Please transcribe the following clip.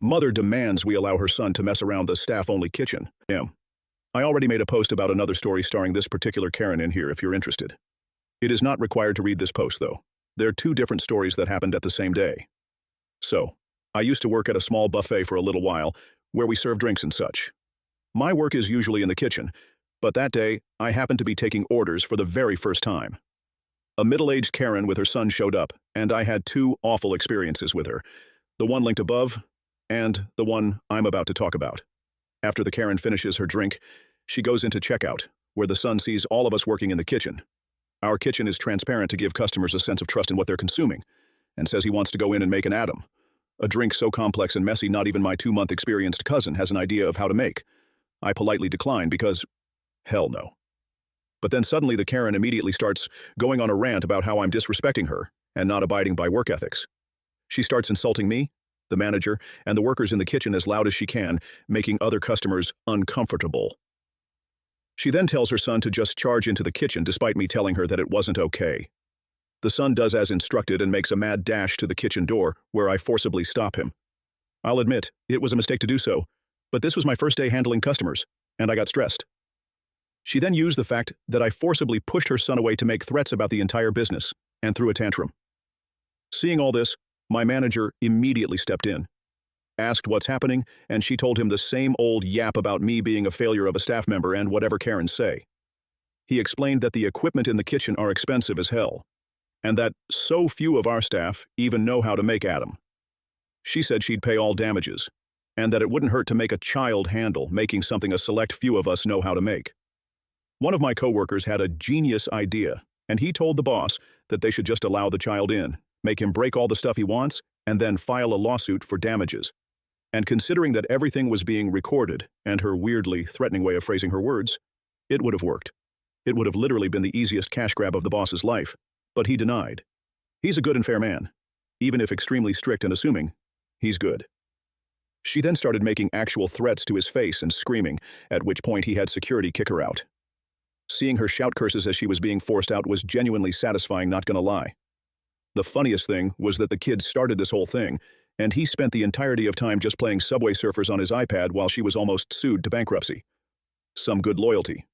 Mother demands we allow her son to mess around the staff-only kitchen. I already made a post about another story starring this particular Karen in here if you're interested. It is not required to read this post, though. They're two different stories that happened at the same day. So, I used to work at a small buffet for a little while, where we serve drinks and such. My work is usually in the kitchen, but that day, I happened to be taking orders for the very first time. A middle-aged Karen with her son showed up, and I had two awful experiences with her. The one linked above, and the one I'm about to talk about. After the Karen finishes her drink, she goes into checkout, where the son sees all of us working in the kitchen. Our kitchen is transparent to give customers a sense of trust in what they're consuming, and says he wants to go in and make an Adam. A drink so complex and messy not even my 2-month experienced cousin has an idea of how to make. I politely decline because, hell no. But then suddenly the Karen immediately starts going on a rant about how I'm disrespecting her and not abiding by work ethics. She starts insulting me, the manager, and the workers in the kitchen as loud as she can, making other customers uncomfortable. She then tells her son to just charge into the kitchen despite me telling her that it wasn't okay. The son does as instructed and makes a mad dash to the kitchen door, where I forcibly stop him. I'll admit, it was a mistake to do so, but this was my first day handling customers, and I got stressed. She then used the fact that I forcibly pushed her son away to make threats about the entire business, and threw a tantrum. Seeing all this, my manager immediately stepped in, asked what's happening, and she told him the same old yap about me being a failure of a staff member and whatever Karens say. He explained that the equipment in the kitchen are expensive as hell, and that so few of our staff even know how to make Adam. She said she'd pay all damages, and that it wouldn't hurt to make a child handle making something a select few of us know how to make. One of my coworkers had a genius idea, and he told the boss that they should just allow the child in, make him break all the stuff he wants, and then file a lawsuit for damages. And considering that everything was being recorded, and her weirdly threatening way of phrasing her words, it would have worked. It would have literally been the easiest cash grab of the boss's life, but he denied. He's a good and fair man. Even if extremely strict and assuming, he's good. She then started making actual threats to his face and screaming, at which point he had security kick her out. Seeing her shout curses as she was being forced out was genuinely satisfying, not gonna lie. The funniest thing was that the kid started this whole thing, and he spent the entirety of time just playing Subway Surfers on his iPad while she was almost sued to bankruptcy. Some good loyalty.